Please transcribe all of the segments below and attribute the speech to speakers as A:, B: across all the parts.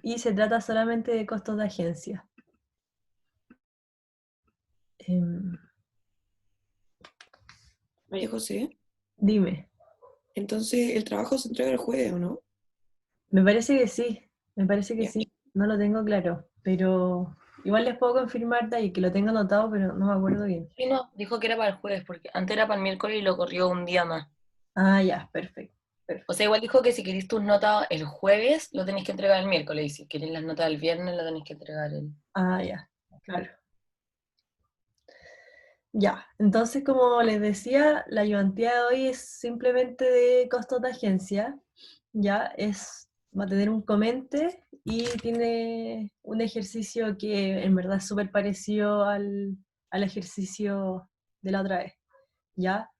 A: y se trata solamente de costos de agencia.
B: María José,
A: Dime,
B: entonces el trabajo se entrega el jueves, ¿o no?
A: me parece que sí, me parece que
B: Ya.
A: sí, no lo tengo claro, pero igual les puedo confirmar de ahí que lo tengo anotado, pero no me acuerdo bien.
C: Sí, no, dijo que era para el jueves, porque antes era para el miércoles y lo corrió un día más.
A: Ah, ya, perfecto,
C: O
A: perfecto.
C: sea, igual dijo que si queréis tus notas el jueves, lo tenéis que entregar el miércoles, y si queréis las notas el viernes, lo tenéis que entregar el...
A: Ah, ya, claro. Ya, entonces como les decía, la ayudantía de hoy es simplemente de costos de agencia, ya va a tener un comente y tiene un ejercicio que en verdad es súper parecido al ejercicio de la otra vez, ¿ya?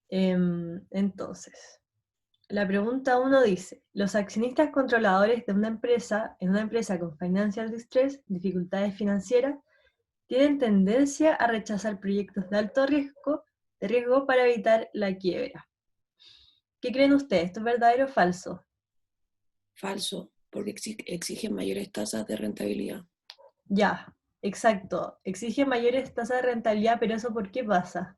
A: Entonces, la pregunta uno dice, los accionistas controladores de una empresa, en una empresa con financial distress, dificultades financieras, tienen tendencia a rechazar proyectos de alto riesgo para evitar la quiebra. ¿Qué creen ustedes? ¿Esto es verdadero o falso?
B: Falso, porque exigen mayores tasas de rentabilidad.
A: Ya, exacto. Exige mayores tasas de rentabilidad, pero ¿eso por qué pasa?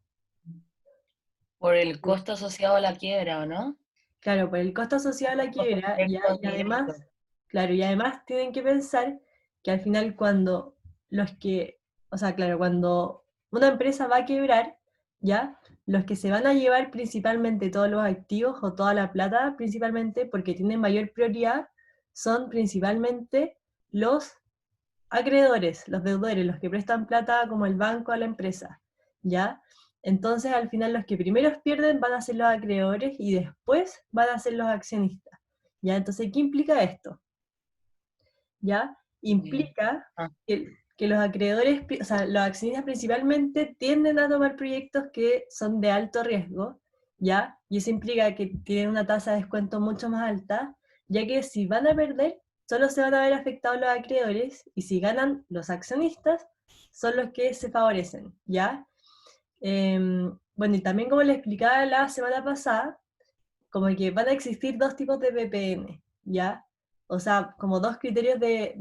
C: Por el costo asociado a la quiebra, ¿o no?
A: Claro, por el costo asociado a la
C: Costos
A: quiebra, ya,
C: directos
A: y
C: y
A: además,
C: directos.
A: claro, y además tienen que pensar que al final cuando los que, o sea, claro, cuando una empresa va a quebrar, ya, los que se van a llevar principalmente todos los activos o toda la plata, principalmente porque tienen mayor prioridad, son principalmente los acreedores, los deudores, los que prestan plata como el banco a la empresa, ¿ya? Entonces, al final, los que primeros pierden van a ser los acreedores y después van a ser los accionistas, ¿ya? Entonces, ¿qué implica esto? ¿Ya? Implica
C: Ah,
A: que los acreedores, o sea, los accionistas principalmente tienden a tomar proyectos que son de alto riesgo, ¿ya? Y eso implica que tienen una tasa de descuento mucho más alta, ya que si van a perder, solo se van a ver afectados los acreedores, y si ganan los accionistas, son los que se favorecen, ¿ya? Bueno, y también como les explicaba la semana pasada, como que van a existir dos tipos de VPN, ¿ya? O sea, como dos criterios de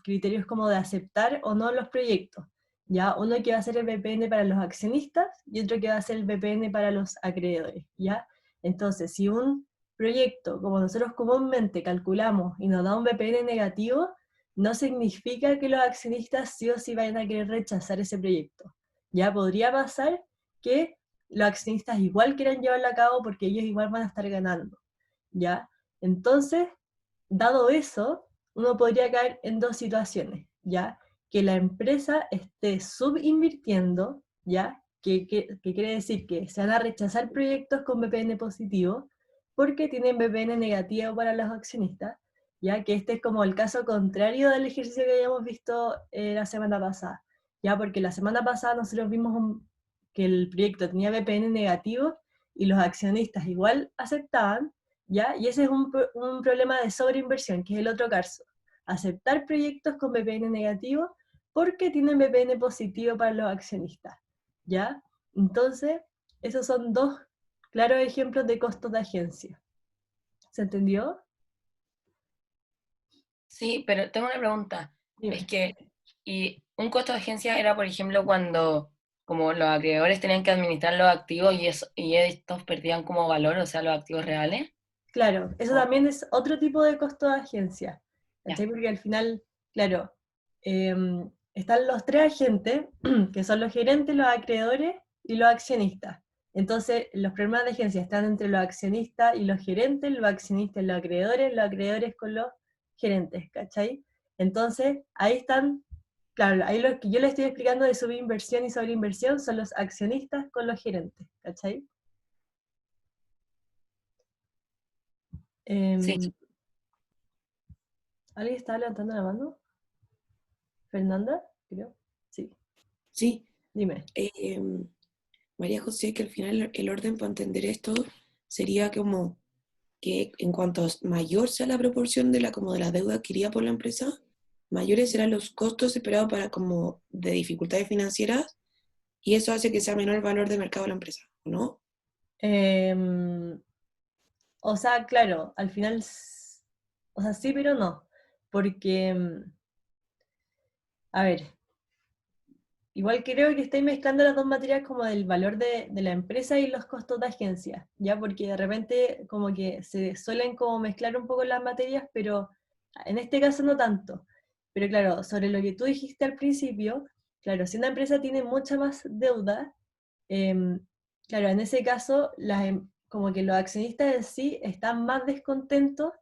A: criterios como de aceptar o no los proyectos, ¿ya? Uno que va a ser el VPN para los accionistas y otro que va a ser el VPN para los acreedores, ¿ya? Entonces, si un proyecto, como nosotros comúnmente calculamos y nos da un VPN negativo, no significa que los accionistas sí o sí vayan a querer rechazar ese proyecto. Ya podría pasar que los accionistas igual quieran llevarlo a cabo porque ellos igual van a estar ganando, ¿ya? Entonces, dado eso, uno podría caer en dos situaciones, ¿ya? Que la empresa esté subinvirtiendo, ¿ya? Que quiere decir que se van a rechazar proyectos con VPN positivo porque tienen VPN negativo para los accionistas, ¿ya? Que este es como el caso contrario del ejercicio que habíamos visto la semana pasada, ¿ya? Porque la semana pasada nosotros vimos que el proyecto tenía VPN negativo y los accionistas igual aceptaban, ¿ya? Y ese es un problema de sobreinversión, que es el otro caso. Aceptar proyectos con VPN negativo porque tienen VPN positivo para los accionistas, ¿ya? Entonces, esos son dos claros ejemplos de costos de agencia. ¿Se entendió?
C: sí, pero tengo una pregunta. Es
A: Dime.
C: que, y un costo de agencia era, por ejemplo, cuando como los acreedores tenían que administrar los activos y estos perdían como valor, o sea, los activos reales.
A: Claro, eso
C: O-
A: también es otro tipo de costo de agencia,
C: ya.
A: ¿cachai? Porque al final, claro, están los tres agentes, que son los gerentes, los acreedores y los accionistas. Entonces, los problemas de agencia están entre los accionistas y los gerentes, los accionistas y los acreedores con los gerentes, ¿cachai? Entonces, ahí están, claro, ahí lo que yo le estoy explicando de subinversión y sobreinversión son los accionistas con los gerentes, ¿cachai?
C: Sí,
A: Em, ¿Alguien está levantando la mano? ¿Fernanda? Creo. Sí,
B: Sí,
A: dime.
B: eh, María José, que al final el orden para entender esto sería como que en cuanto mayor sea la proporción de como de la deuda adquirida por la empresa, mayores serán los costos esperados para como de dificultades financieras y eso hace que sea menor el valor de mercado de la empresa, ¿no?
A: Em, o sea, claro, al final, O sea, sí, pero no. Porque, a ver, igual creo que estáis mezclando las dos materias como del valor de la empresa y los costos de agencia, ¿ya? Porque de repente como que se suelen como mezclar un poco las materias, pero en este caso no tanto. Pero claro, sobre lo que tú dijiste al principio, claro, si una empresa tiene mucha más deuda, em, claro, en ese caso como que los accionistas en sí están más descontentos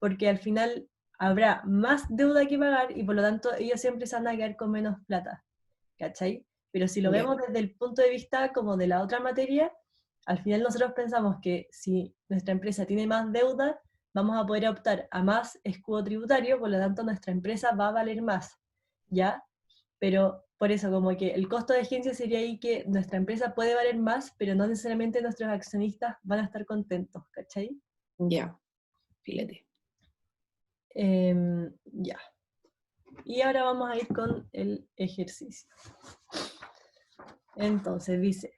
A: porque al final habrá más deuda que pagar y por lo tanto ellos siempre se van a quedar con menos plata. ¿Cachai? Pero si lo
B: Ya.
A: vemos desde el punto de vista como de la otra materia, al final nosotros pensamos que si nuestra empresa tiene más deuda, vamos a poder optar a más escudo tributario, por lo tanto nuestra empresa va a valer más, ¿ya? Pero por eso, como que el costo de agencia sería ahí que nuestra empresa puede valer más, pero no necesariamente nuestros accionistas van a estar contentos, ¿cachai?
B: Ya, fíjate.
A: Ya. Y ahora vamos a ir con el ejercicio. Entonces dice,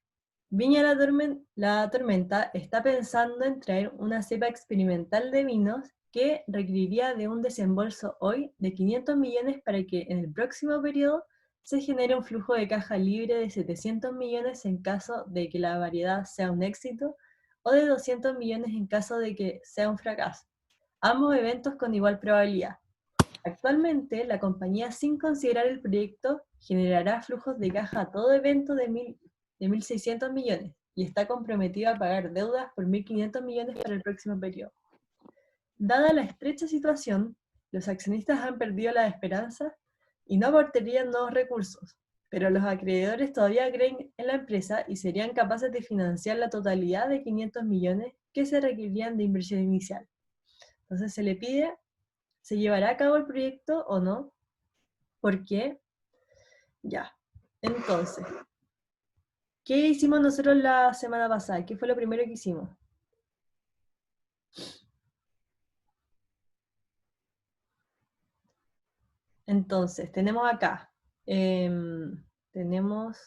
A: Viña la Tormenta está pensando en traer una cepa experimental de vinos que requeriría de un desembolso hoy de 500 millones para que en el próximo periodo se genere un flujo de caja libre de 700 millones en caso de que la variedad sea un éxito o de 200 millones en caso de que sea un fracaso. Ambos eventos con igual probabilidad. Actualmente, la compañía, sin considerar el proyecto, generará flujos de caja a todo evento de 1.600 millones y está comprometido a pagar deudas por 1.500 millones para el próximo periodo. Dada la estrecha situación, los accionistas han perdido la esperanza y no aportarían nuevos recursos, pero los acreedores todavía creen en la empresa y serían capaces de financiar la totalidad de 500 millones que se requerirían de inversión inicial. Entonces se le pide, ¿se llevará a cabo el proyecto o no? ¿Por qué? Ya. Entonces, ¿qué hicimos nosotros la semana pasada? ¿Qué fue lo primero que hicimos? Entonces, tenemos acá, tenemos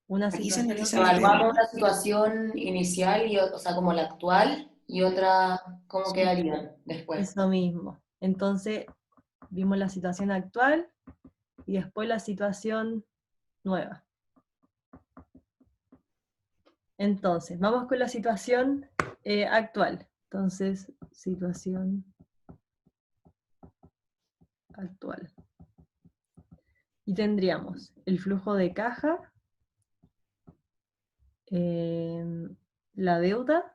A: una
B: Aquí se
A: situación.
B: analiza la
C: Evaluamos
B: deuda.
C: una situación inicial, o sea, como la actual, y otra, cómo quedarían después.
A: Eso mismo. Entonces, vimos la situación actual y después la situación nueva. Entonces, vamos con la situación actual. Entonces, situación actual. Y tendríamos el flujo de caja, la deuda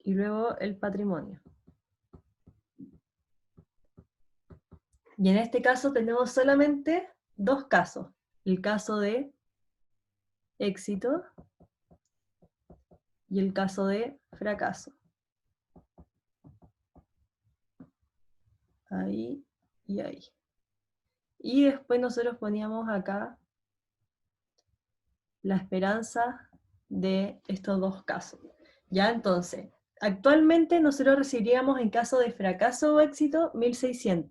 A: y luego el patrimonio. Y en este caso tenemos solamente dos casos. El caso de éxito y el caso de fracaso. Ahí y ahí. Y después nosotros poníamos acá la esperanza de estos dos casos. Ya, entonces, actualmente nosotros recibiríamos en caso de fracaso o éxito 1.600.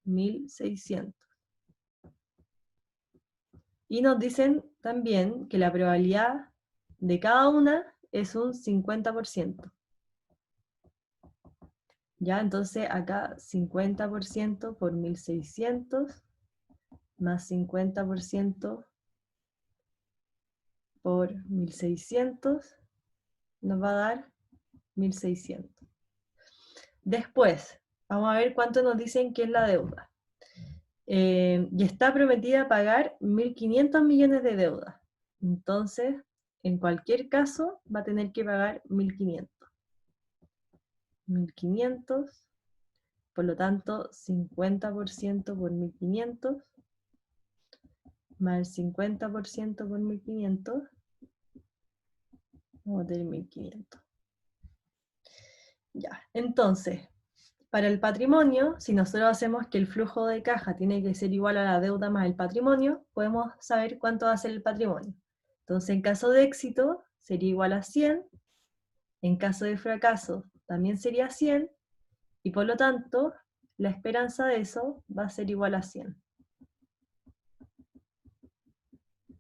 A: 1.600. Y nos dicen también que la probabilidad de cada una es un 50%. Ya, entonces acá 50% por 1.600 más 50% por 1.600 nos va a dar 1.600. Después, vamos a ver cuánto nos dicen que es la deuda. Y está prometida pagar 1.500 millones de deuda. Entonces, en cualquier caso, va a tener que pagar 1.500. 1.500, por lo tanto, 50% por 1.500, más el 50% por 1.500, vamos a tener 1.500. Ya, entonces, para el patrimonio, si nosotros hacemos que el flujo de caja tiene que ser igual a la deuda más el patrimonio, podemos saber cuánto va a ser el patrimonio. Entonces, en caso de éxito, sería igual a 100, en caso de fracaso, también sería 100, y por lo tanto, la esperanza de eso va a ser igual a 100.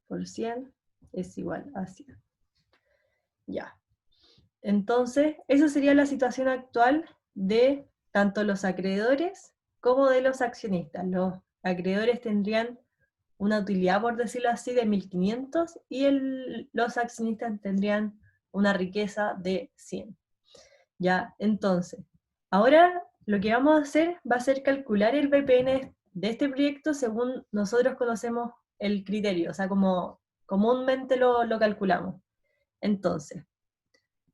A: Por 100 es igual a 100. Ya. Entonces, esa sería la situación actual de tanto los acreedores como de los accionistas. Los acreedores tendrían una utilidad, por decirlo así, de 1.500 y los accionistas tendrían una riqueza de 100. ¿Ya? Entonces, ahora lo que vamos a hacer va a ser calcular el BPN de este proyecto según nosotros conocemos el criterio, o sea, como comúnmente lo calculamos. Entonces,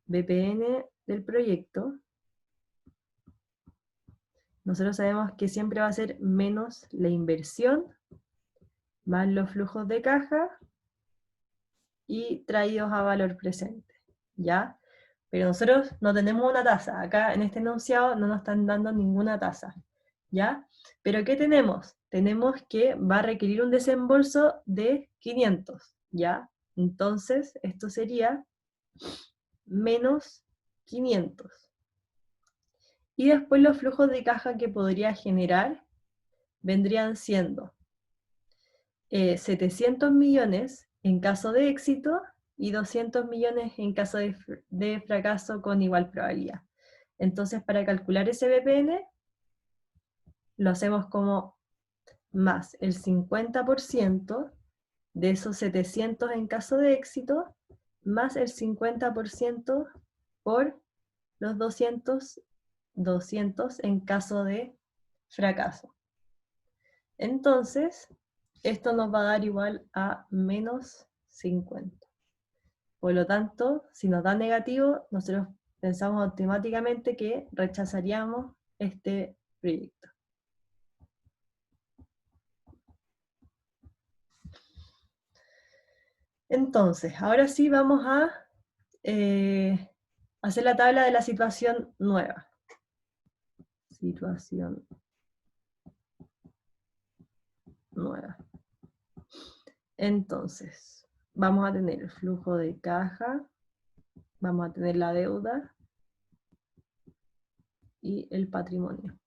A: BPN del proyecto, nosotros sabemos que siempre va a ser menos la inversión, más los flujos de caja, y traídos a valor presente, ¿ya? Pero nosotros no tenemos una tasa, acá en este enunciado no nos están dando ninguna tasa, ¿ya? Pero ¿qué tenemos? Tenemos que va a requerir un desembolso de 500, ¿ya? Entonces, esto sería menos 500. Y después los flujos de caja que podría generar vendrían siendo 700 millones en caso de éxito y 200 millones en caso de fracaso con igual probabilidad. Entonces, para calcular ese BPN, lo hacemos como más el 50% de esos 700 en caso de éxito, más el 50% por los 200 en caso de fracaso. Entonces, esto nos va a dar igual a menos 50. Por lo tanto, si nos da negativo, nosotros pensamos automáticamente que rechazaríamos este proyecto. Entonces, ahora sí vamos a hacer la tabla de la situación nueva. Situación nueva. Entonces, vamos a tener el flujo de caja, vamos a tener la deuda y el patrimonio.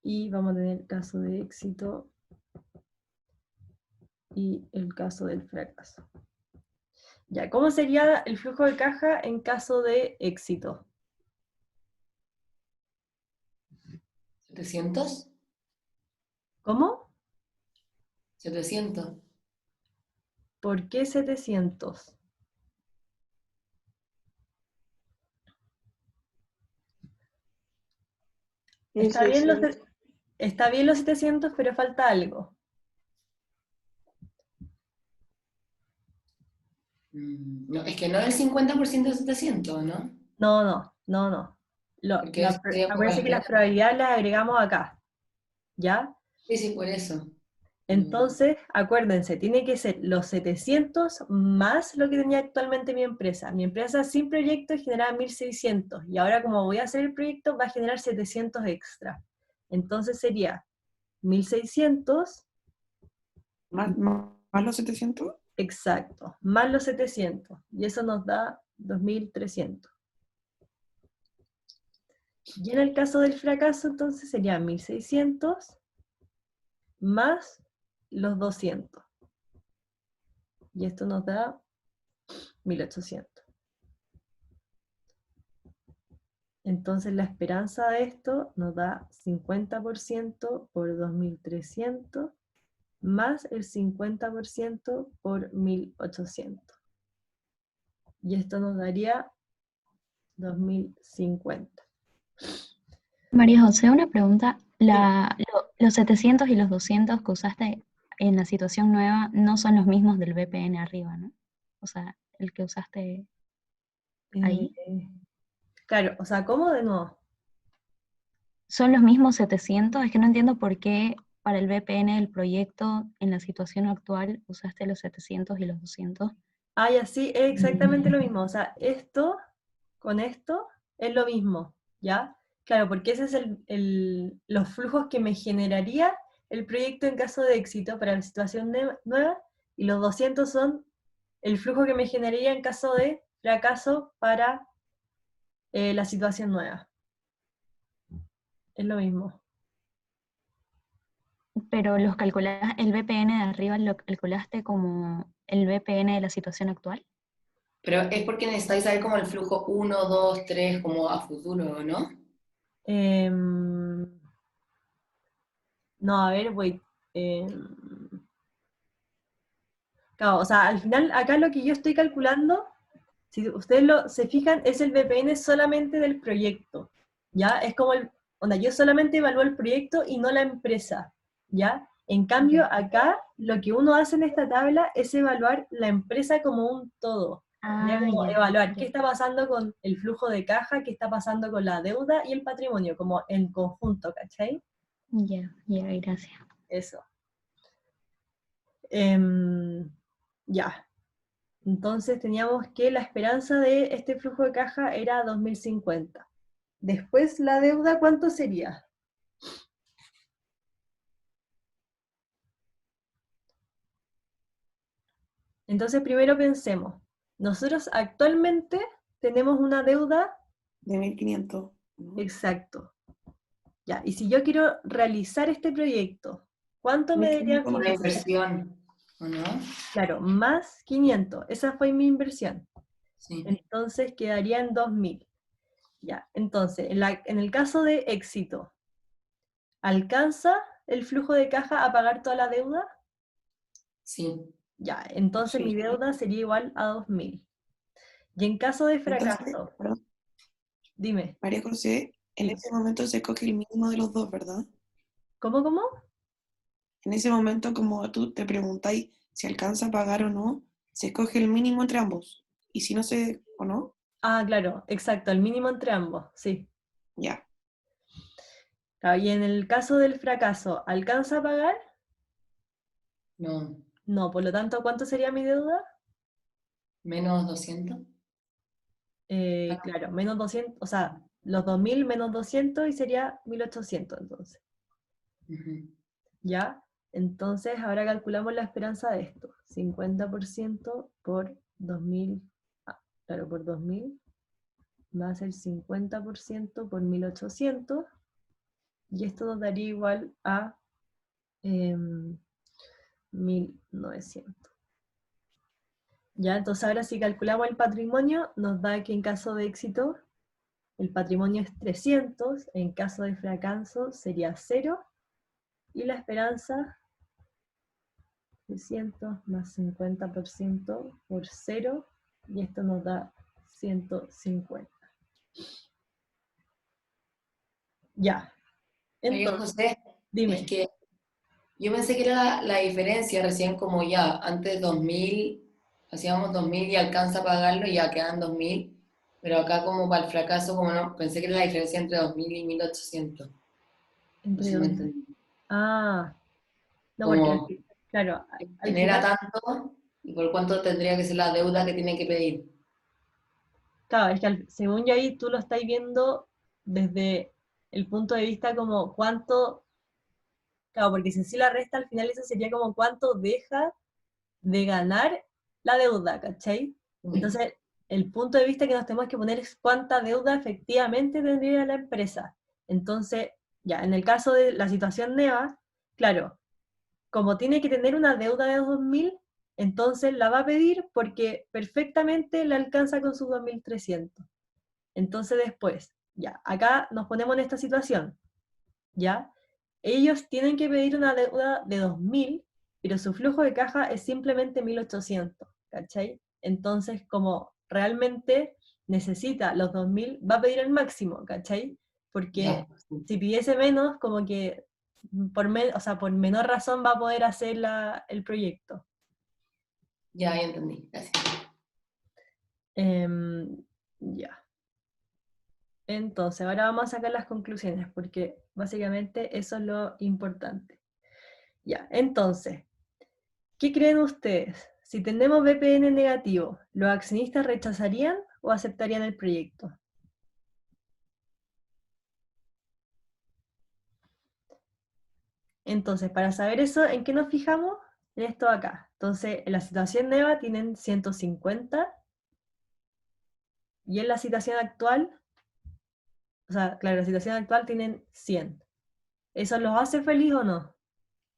A: Y vamos a tener el caso de éxito y el caso del fracaso. Ya, ¿cómo sería el flujo de caja en caso de éxito?
C: ¿700?
A: ¿Cómo?
C: 700.
A: ¿Por qué 700? Está bien los,
B: 1600.
A: está bien los 700, pero falta algo.
C: No, es que no el 50% de 700, ¿no?
A: No.
C: Porque eso sería un poco la
A: Acuérdense que las
C: esperanza.
A: probabilidades las agregamos acá, ¿ya?
C: Sí, sí, por eso.
A: Entonces, acuérdense, tiene que ser los 700 más lo que tenía actualmente mi empresa. Mi empresa sin proyecto generaba 1.600, y ahora como voy a hacer el proyecto va a generar 700 extra. Entonces sería 1.600,
B: ¿Más los 700?
A: exacto, más los 700, y eso nos da 2.300. Y en el caso del fracaso, entonces sería 1.600 más los 200. Y esto nos da 1.800. Entonces la esperanza de esto nos da 50% por 2.300 más el 50% por 1.800. Y esto nos daría 2.050.
D: María José, una pregunta.
A: Dime.
D: Los 700 y los 200 que usaste en la situación nueva no son los mismos del VPN arriba, ¿no? O sea, el que usaste ahí.
A: Claro, o sea, ¿cómo de nuevo?
D: ¿Son los mismos 700? Es que no entiendo por qué para el VPN del proyecto en la situación actual usaste los 700 y los 200.
A: Ah, ya sí, es exactamente lo mismo. O sea, esto con esto es lo mismo, ¿ya? Claro, porque ese es los flujos que me generaría el proyecto en caso de éxito para la situación nueva, y los 200 son el flujo que me generaría en caso de fracaso para la situación nueva. es lo mismo.
D: Pero el VPN de arriba lo calculaste como el VPN de la situación actual.
C: Pero es porque necesitáis saber como el flujo 1, 2, 3, como a futuro, ¿no?
A: Em, no, a ver, voy. Claro, o sea, al final, acá lo que yo estoy calculando, si ustedes se fijan, es el VPN solamente del proyecto, ¿ya? Es como onda, yo solamente evalúo el proyecto y no la empresa, ¿ya? En cambio, acá, lo que uno hace en esta tabla es evaluar la empresa como un todo, ¿ya? Como
D: Ya,
A: evaluar qué
D: ya,
A: está pasando con el flujo de caja, qué está pasando con la deuda y el patrimonio, como en conjunto, ¿cachai?
D: ya, gracias.
A: Eso. Em, ya. Entonces teníamos que la esperanza de este flujo de caja era 2050. Después la deuda, ¿cuánto sería? Entonces primero pensemos, nosotros actualmente tenemos una deuda,
B: De 1500, ¿no?
A: exacto, ya, y si yo quiero realizar este proyecto, ¿cuánto me deberían
B: 1500 más
C: Una
A: financiar?
C: inversión, ¿o no?
A: Claro, más 500, esa fue mi inversión,
C: Sí.
A: entonces quedaría en 2000. Ya, entonces, en el caso de éxito, ¿alcanza el flujo de caja a pagar toda la deuda?
C: Sí.
A: Ya, entonces mi
B: Sí.
A: deuda sería igual a 2000. Y en caso de
B: Entonces,
A: fracaso,
B: perdón,
A: dime,
B: María José, en
A: sí.
B: ese momento se escoge el mínimo de los dos, ¿verdad?
A: ¿Cómo?
B: En ese momento, como tú te preguntáis si alcanza a pagar o no, se escoge el mínimo entre ambos. Y si no se, o no,
A: Ah, claro, exacto, el mínimo entre ambos, sí.
B: ya.
A: Claro, y en el caso del fracaso, ¿alcanza a pagar?
C: No.
A: No, por lo tanto, ¿cuánto sería mi deuda?
C: Menos 200.
A: Claro, menos 200, o sea, los 2000 menos 200 y sería 1800 entonces.
C: Ujú.
A: ¿Ya? Entonces, ahora calculamos la esperanza de esto. 50% por 2000, claro, por 2000 va a ser 50% por 1800, y esto nos daría igual a 1900. Ya, entonces ahora si calculamos el patrimonio, nos da que en caso de éxito, el patrimonio es 300, en caso de fracaso sería 0, y la esperanza 300 más 50% por 0, y esto nos da 150. Ya,
C: María
A: entonces,
C: José, es
A: dime.
C: que yo pensé que era la diferencia recién como ya, antes 2000, hacíamos 2000 y alcanza a pagarlo y ya quedan 2000, pero acá como para el fracaso, como no, pensé que era la diferencia entre 2000 y 1800. No sé
A: Entre
C: si me
A: dos.
C: entendí.
A: Ah, no, porque
C: Como
A: claro, al
C: genera
A: final,
C: tanto y por cuánto tendría que ser la deuda que tiene que pedir.
A: claro, es que según yo ahí tú lo estás viendo desde el punto de vista como cuánto, claro, porque si sí la resta al final eso sería como cuánto deja de ganar la deuda, ¿cachai?
C: Mm.
A: Entonces, el punto de vista que nos tenemos que poner es cuánta deuda efectivamente tendría la empresa. Entonces, ya, en el caso de la situación NEVA, claro, como tiene que tener una deuda de 2000, entonces la va a pedir porque perfectamente le alcanza con sus 2300. Entonces después, ya, acá nos ponemos en esta situación, ¿ya? Ellos tienen que pedir una deuda de 2000, pero su flujo de caja es simplemente 1800, ¿cachai? Entonces, como realmente necesita los 2000, va a pedir el máximo, ¿cachai?
C: Ya,
A: Porque
C: sí.
A: si pidiese menos, como que o sea, por menor razón va a poder hacer el proyecto.
C: Ya entendí, gracias.
A: Ya. Entonces, ahora vamos a sacar las conclusiones, porque básicamente eso es lo importante. Ya, entonces, ¿qué creen ustedes? Si tenemos VPN negativo, ¿los accionistas rechazarían o aceptarían el proyecto? Entonces, para saber eso, ¿en qué nos fijamos? En esto acá. Entonces, en la situación NEVA tienen 150, y en la situación actual, o o sea, claro, la situación actual tienen 100. ¿Eso los hace feliz o no?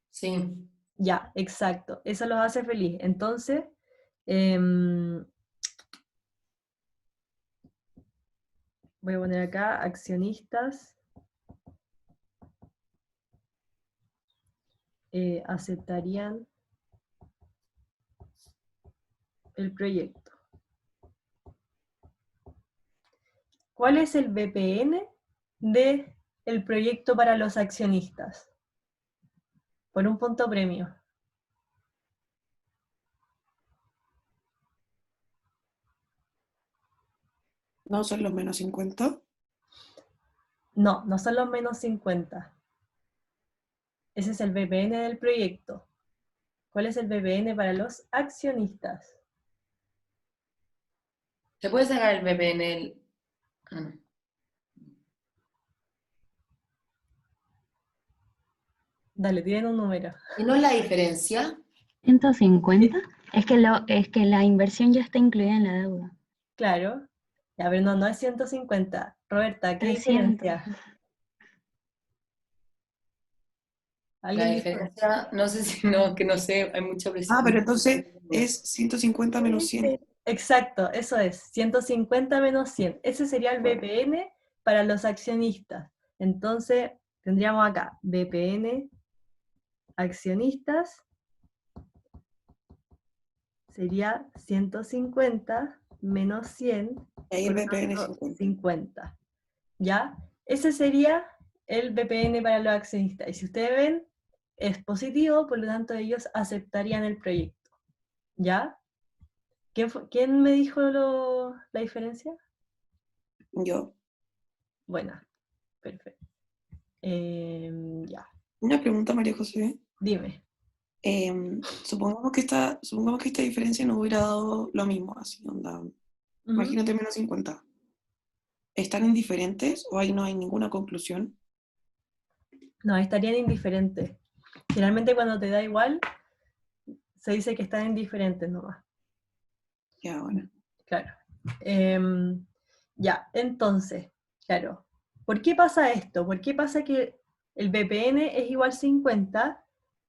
C: Sí.
A: Ya, exacto, eso los hace feliz. Entonces, em, voy a poner acá accionistas aceptarían el proyecto. ¿Cuál es el BPN de el proyecto para los accionistas? Por un punto premio.
B: No son los menos 50.
A: No, no son los menos 50. Ese es el BPN del proyecto. ¿Cuál es el BPN para los accionistas?
C: ¿Se puede sacar el VPN? Ah, no.
A: Dale, tienen un número.
C: ¿Y no es la diferencia?
D: 150. Es que la inversión ya está incluida en la deuda.
A: Claro. Ya, pero no, no es 150. Roberta, ¿qué
D: 300.
A: diferencia?
C: La
A: ¿Alguien dijo?
C: diferencia, no sé si no, que no sé, hay mucha presión.
B: Ah, pero entonces es 150 menos 100.
A: Exacto, eso es. 150 menos 100. Ese sería el BPN para los accionistas. Entonces, tendríamos acá BPN accionistas sería 150 menos 100,
B: Y ahí el
A: por lo
B: VPN es
A: tanto
B: 50.
A: 50. ¿Ya? Ese sería el BPN para los accionistas. Y si ustedes ven, es positivo, por lo tanto ellos aceptarían el proyecto. ¿Ya? ¿Quién me dijo la diferencia?
B: Yo.
A: Buena, perfecto. Ya,
B: Una pregunta, María José.
A: dime.
B: Supongamos que esta diferencia no hubiera dado lo mismo, así, onda.
A: Ujú.
B: Imagínate menos 50. ¿Están indiferentes o ahí no hay ninguna conclusión?
A: No, estarían indiferentes. Generalmente cuando te da igual, se dice que están indiferentes nomás.
B: Ya, bueno.
A: Claro. Ya, entonces, claro. ¿Por qué pasa esto? ¿Por qué pasa que el BPN es igual 50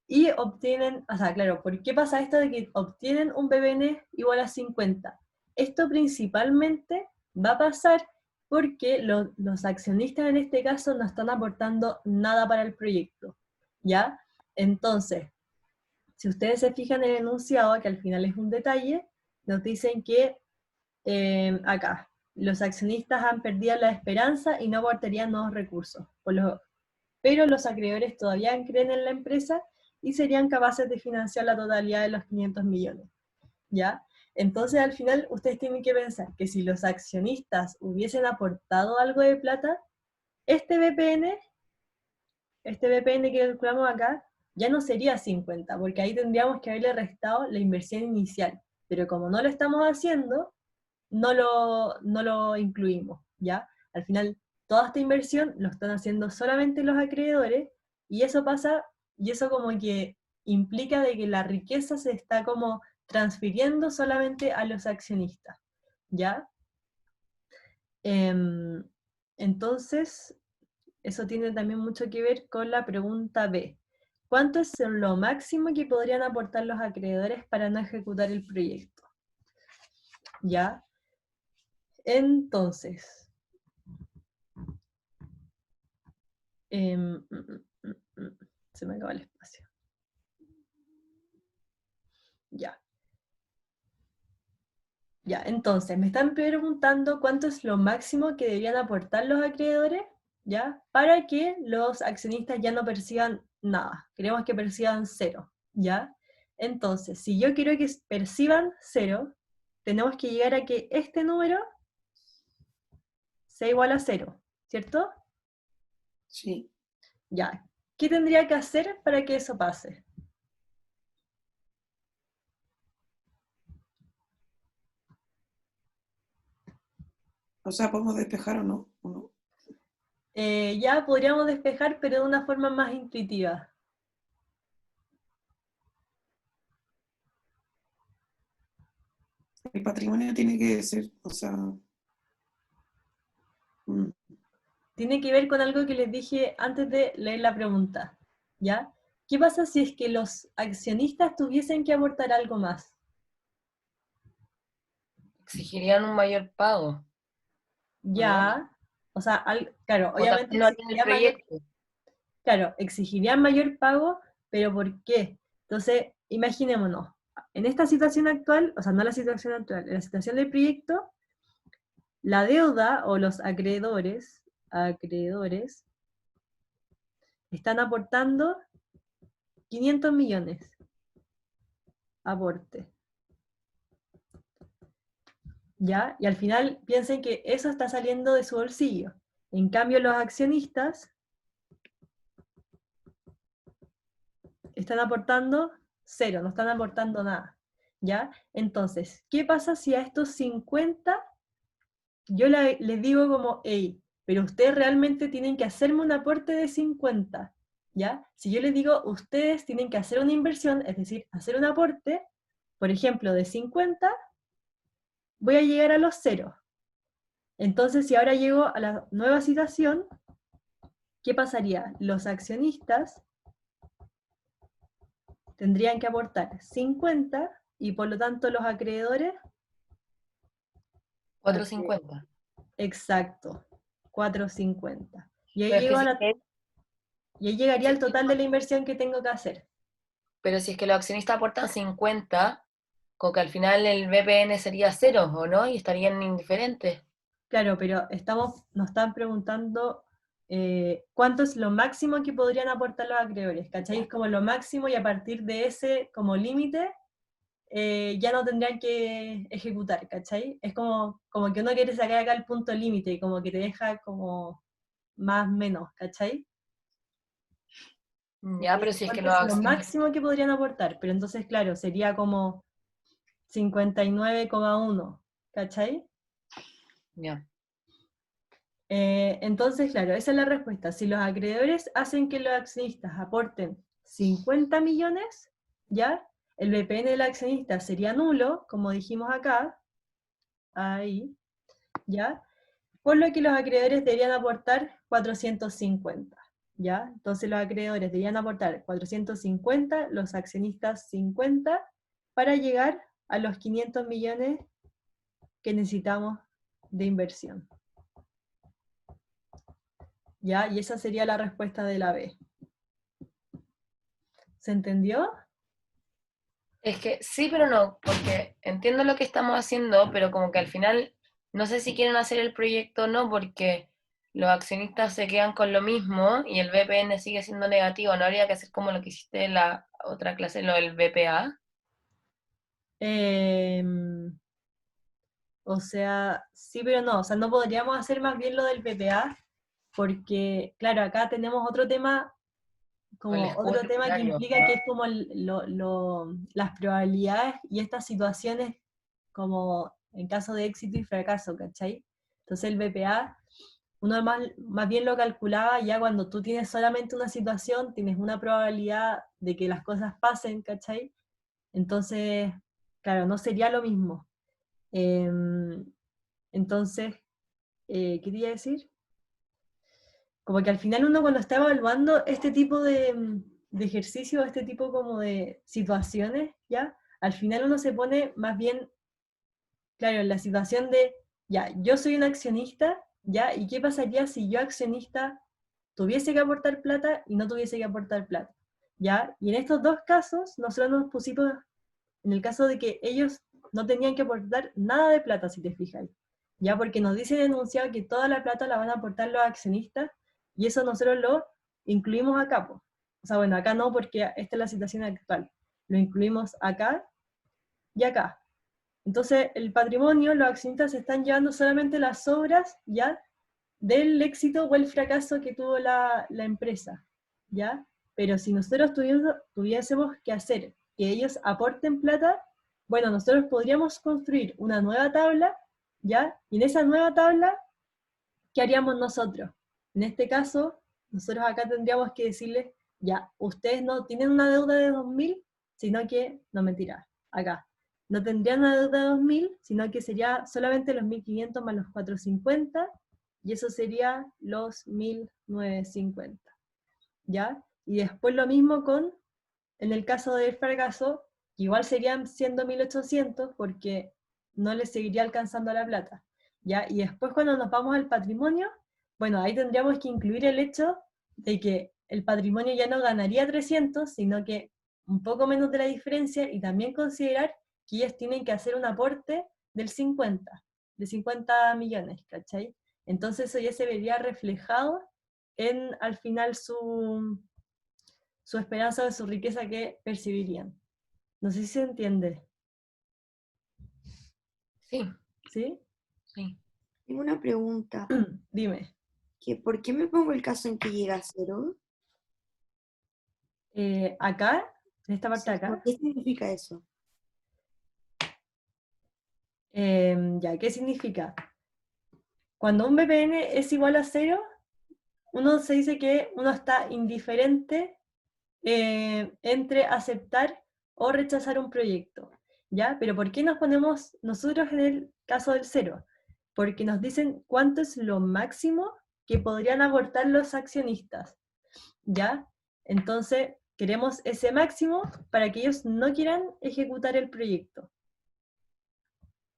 A: y obtienen, o sea, claro, ¿por qué pasa esto de que obtienen un BPN igual a 50? Esto principalmente va a pasar porque los accionistas en este caso no están aportando nada para el proyecto, ¿ya? Entonces, si ustedes se fijan en el enunciado, que al final es un detalle, nos dicen que acá, los accionistas han perdido la esperanza y no aportarían nuevos recursos, pero los acreedores todavía creen en la empresa y serían capaces de financiar la totalidad de los 500 millones, ¿ya? Entonces al final ustedes tienen que pensar que si los accionistas hubiesen aportado algo de plata, este BPN, este BPN que calculamos acá, ya no sería 50, porque ahí tendríamos que haberle restado la inversión inicial, pero como no lo estamos haciendo, no lo incluimos, ¿ya? Al final, toda esta inversión lo están haciendo solamente los acreedores y eso pasa, y eso como que implica de que la riqueza se está como transfiriendo solamente a los accionistas, ¿ya? Em, entonces, eso tiene también mucho que ver con la pregunta B. ¿Cuánto es lo máximo que podrían aportar los acreedores para no ejecutar el proyecto? ¿Ya? Entonces, se me acaba el espacio. Ya. Ya, entonces, me están preguntando cuánto es lo máximo que deberían aportar los acreedores, ¿ya? Para que los accionistas ya no perciban nada. Queremos que perciban cero, ¿ya? Entonces, si yo quiero que perciban cero, tenemos que llegar a que este número sea igual a cero, ¿cierto?
B: Sí.
A: Ya. ¿Qué tendría que hacer para que eso pase?
B: O sea, podemos despejar o no. ¿O no?
A: Ya podríamos despejar, pero de una forma más intuitiva.
B: El patrimonio tiene que ser, o sea, mm,
A: tiene que ver con algo que les dije antes de leer la pregunta, ¿ya? ¿Qué pasa si es que los accionistas tuviesen que aportar algo más?
C: Exigirían un mayor pago, ¿o no?
A: Ya, o sea, claro,
C: O
A: obviamente
C: también no harían el
A: exigiría mayor,
C: proyecto.
A: claro, exigirían mayor pago, pero ¿por qué? Entonces, imaginémonos, en esta situación actual, o sea, no la situación actual, en la situación del proyecto, la deuda o los acreedores, están aportando 500 millones aporte. ¿Ya? Y al final piensen que eso está saliendo de su bolsillo. En cambio, los accionistas están aportando cero, no están aportando nada. ¿Ya? Entonces, ¿qué pasa si a estos 50 yo les digo como, hey, pero ustedes realmente tienen que hacerme un aporte de 50? ¿Ya? Si yo les digo, ustedes tienen que hacer una inversión, es decir, hacer un aporte, por ejemplo, de 50, voy a llegar a los ceros. Entonces, si ahora llego a la nueva situación, ¿qué pasaría? Los accionistas tendrían que aportar 50 y por lo tanto los acreedores,
C: 450.
A: exacto, 450. Y ahí,
C: Pero es que si,
A: y ahí llegaría
C: si
A: el
C: es que
A: total de la inversión que tengo que hacer.
C: pero si es que los accionistas aportan 50, como que al final el BPN sería cero, ¿o no? Y estarían indiferentes.
A: Claro, pero nos están preguntando cuánto es lo máximo que podrían aportar los acreedores, ¿cachai? Es como lo máximo y a partir de ese como límite ya no tendrían que ejecutar, ¿cachai? Es como que uno quiere sacar acá el punto límite, como que te deja como más menos, ¿cachai?
C: Ya, pero
A: Entonces,
C: si es que
A: ¿cuánto
C: los
A: es lo
C: accionistas...
A: máximo que podrían aportar? Pero entonces, claro, sería como 59,1, ¿cachai?
C: Ya.
A: Entonces, claro, esa es la respuesta. Si los acreedores hacen que los accionistas aporten 50 millones, ¿ya? El BPN del accionista sería nulo, como dijimos acá, ahí, ¿ya? Por lo que los acreedores deberían aportar 450, ¿ya? Entonces los acreedores deberían aportar 450, los accionistas 50, para llegar a los 500 millones que necesitamos de inversión, ¿ya? Y esa sería la respuesta de la B. ¿Se entendió?
C: Es que sí, pero no, porque entiendo lo que estamos haciendo, pero como que al final no sé si quieren hacer el proyecto o no, porque los accionistas se quedan con lo mismo y el BPN sigue siendo negativo. ¿No habría que hacer como lo que hiciste en la otra clase, lo del BPA?
A: Em, o sea, sí, pero no. O sea, no podríamos hacer más bien lo del PPA, porque, claro, acá tenemos otro tema,
C: Con el
A: como
C: escudo
A: otro tema que
C: tributario.
A: implica que es como las probabilidades y estas situaciones como en caso de éxito y fracaso, ¿cachai? Entonces el BPA, uno más bien lo calculaba ya cuando tú tienes solamente una situación, tienes una probabilidad de que las cosas pasen, ¿cachai? Entonces, claro, no sería lo mismo. Entonces, ¿qué quería decir? Como que al final uno cuando está evaluando este tipo de ejercicio, este tipo como de situaciones, ¿ya? Al final uno se pone más bien, claro, en la situación de, ya, yo soy un accionista, ¿ya? ¿Y qué pasaría si yo accionista tuviese que aportar plata y no tuviese que aportar plata? ¿Ya? Y en estos dos casos, nosotros nos pusimos en el caso de que ellos no tenían que aportar nada de plata, si te fijas, ya porque nos dice el enunciado que toda la plata la van a aportar los accionistas, y eso nosotros lo incluimos acá, po. O sea, bueno, acá no, porque esta es la situación actual. Lo incluimos acá y acá. Entonces, el patrimonio, los accionistas se están llevando solamente las obras, ¿ya? Del éxito o el fracaso que tuvo la empresa, ¿ya? Pero si nosotros tuviésemos que hacer que ellos aporten plata, bueno, nosotros podríamos construir una nueva tabla, ¿ya? Y en esa nueva tabla, ¿qué haríamos nosotros? En este caso, nosotros acá tendríamos que decirles, ya, ustedes no tienen una deuda de 2.000, sino que, no mentira, acá, no tendrían una deuda de 2.000, sino que sería solamente los 1.500 más los 450, y eso sería los 1950, ¿ya? Y después lo mismo en el caso del fracaso, que igual serían siendo 1800 porque no les seguiría alcanzando la plata, ¿ya? Y después cuando nos vamos al patrimonio, bueno, ahí tendríamos que incluir el hecho de que el patrimonio ya no ganaría 300, sino que un poco menos de la diferencia, y también considerar que ellos tienen que hacer un aporte del 50, de 50 millones, ¿cachai? Entonces eso ya se vería reflejado en, al final, su esperanza de su riqueza que percibirían. No sé si se entiende,
C: Sí,
A: ¿sí?
C: sí.
E: Tengo una pregunta.
A: Dime.
E: ¿Por qué me pongo el caso en que llega a cero?
A: Acá, en esta parte de
E: Sí,
A: acá,
E: ¿qué significa eso?
A: ya, ¿qué significa? Cuando un BPN es igual a 0, uno se dice que uno está indiferente entre aceptar o rechazar un proyecto, ¿ya? Pero ¿por qué nos ponemos nosotros en el caso del 0? Porque nos dicen cuánto es lo máximo que podrían aportar los accionistas, ¿ya? Entonces, queremos ese máximo para que ellos no quieran ejecutar el proyecto.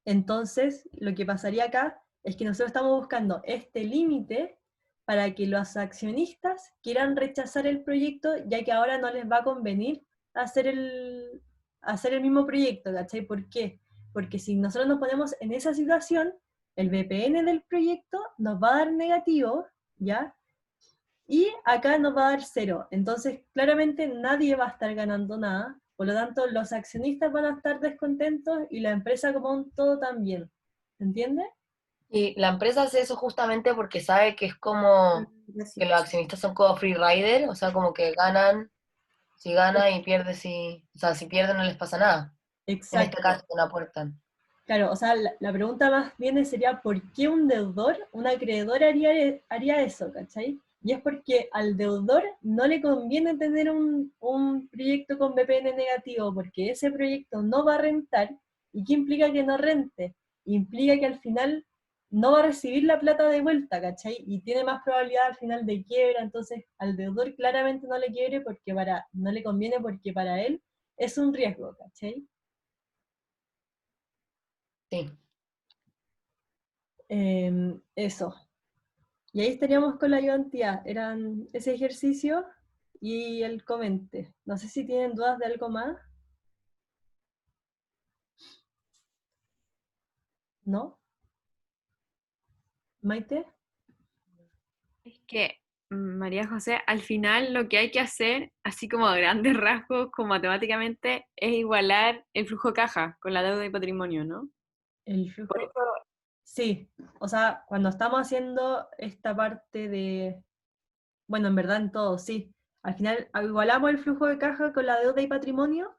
A: Entonces, lo que pasaría acá es que nosotros estamos buscando este límite para que los accionistas quieran rechazar el proyecto, ya que ahora no les va a convenir hacer el mismo proyecto, ¿cachai? ¿Por qué? Porque si nosotros nos ponemos en esa situación, el BPN del proyecto nos va a dar negativo, ¿ya? Y acá nos va a dar 0. Entonces, claramente nadie va a estar ganando nada. Por lo tanto, los accionistas van a estar descontentos y la empresa como un todo también. ¿Se entiende?
C: Y la empresa hace eso justamente porque sabe que es como que
E: Gracias.
C: los accionistas son como free rider, o sea, como que ganan, si gana y pierde, si, o sea, si pierden no les pasa nada. En este
A: Exacto.
C: caso no aportan.
A: Claro, o sea, la pregunta más bien sería ¿por qué un deudor, un acreedor haría eso, ¿cachai? Y es porque al deudor no le conviene tener un proyecto con BPN negativo, porque ese proyecto no va a rentar. ¿Y qué implica que no rente? Implica que al final no va a recibir la plata de vuelta, ¿cachai? Y tiene más probabilidad al final de quiebra. Entonces al deudor claramente no le quiebre porque no le conviene, porque para él es un riesgo, ¿cachai?
C: Sí.
A: Eso. Y ahí estaríamos con la ayudantía. Eran ese ejercicio y el comente. No sé si tienen dudas de algo más. ¿No? ¿Maite?
F: Es que, María José, al final lo que hay que hacer, así como a grandes rasgos, como matemáticamente, es igualar el flujo de caja con la deuda y patrimonio, ¿no?
A: El flujo.
F: Por eso,
A: Sí, o sea, cuando estamos haciendo esta parte de, bueno, en verdad en todo, sí. Al final igualamos el flujo de caja con la deuda y patrimonio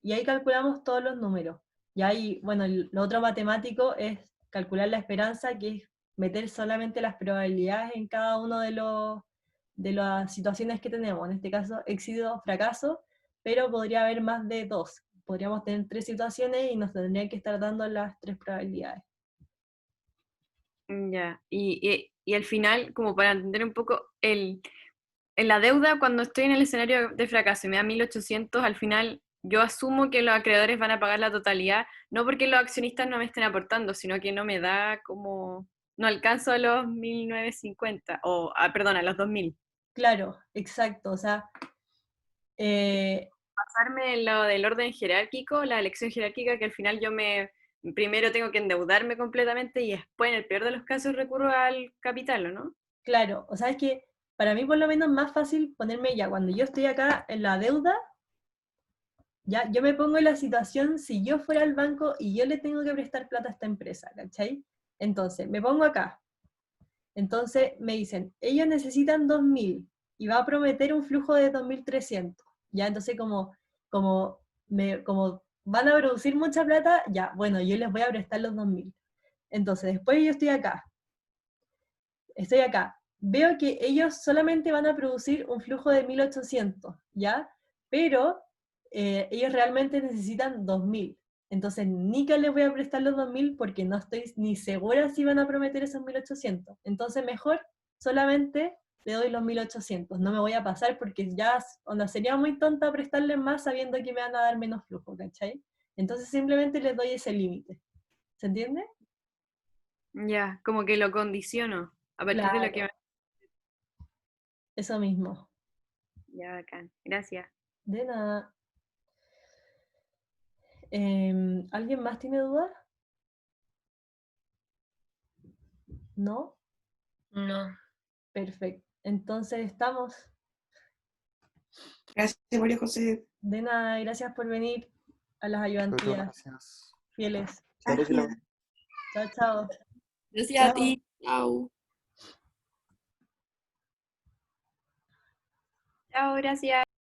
A: y ahí calculamos todos los números. Y ahí, bueno, lo otro matemático es calcular la esperanza, que es meter solamente las probabilidades en cada uno de las situaciones que tenemos. En este caso, éxito, fracaso, pero podría haber más de 2. Podríamos tener 3 situaciones y nos tendrían que estar dando las 3 probabilidades.
F: ya, y al final, como para entender un poco, en la deuda, cuando estoy en el escenario de fracaso y me da 1800, al final yo asumo que los acreedores van a pagar la totalidad, no porque los accionistas no me estén aportando, sino que no me da como, no alcanzo a los 1950, o, perdón, a los 2000.
A: Claro, exacto. O sea,
F: Pasarme en lo del orden jerárquico, la elección jerárquica, que al final primero tengo que endeudarme completamente y después, en el peor de los casos, recurro al capital, ¿o no?
A: claro, o sea, es que para mí por lo menos es más fácil ponerme ya, cuando yo estoy acá en la deuda, ya, yo me pongo en la situación si yo fuera al banco y yo le tengo que prestar plata a esta empresa, ¿cachai? Entonces, me pongo acá. Entonces me dicen, ellos necesitan 2000 y va a prometer un flujo de 2300. Ya, entonces como van a producir mucha plata, ya, bueno, yo les voy a prestar los 2000. Entonces, después yo estoy acá, veo que ellos solamente van a producir un flujo de 1800, ¿ya? Pero ellos realmente necesitan 2000. Entonces, nunca les voy a prestar los 2.000 porque no estoy ni segura si van a prometer esos 1.800. Entonces, mejor solamente le doy los 1.800. No me voy a pasar porque ya onda, sería muy tonta prestarles más sabiendo que me van a dar menos flujo, ¿cachai? Entonces, simplemente les doy ese límite. ¿Se entiende?
F: Ya, como que lo condiciono a partir de lo que...
A: Claro, eso mismo.
F: Ya, bacán. Gracias.
A: De nada. ¿Alguien más tiene dudas? ¿No?
C: No.
A: Perfecto. Entonces estamos.
B: Gracias, María José.
A: De nada, gracias por venir a las
G: Muchas
A: ayudantías
G: gracias.
A: fieles.
E: Gracias.
A: Chao, chao.
B: Gracias a ti. Chao.
F: Chao, gracias.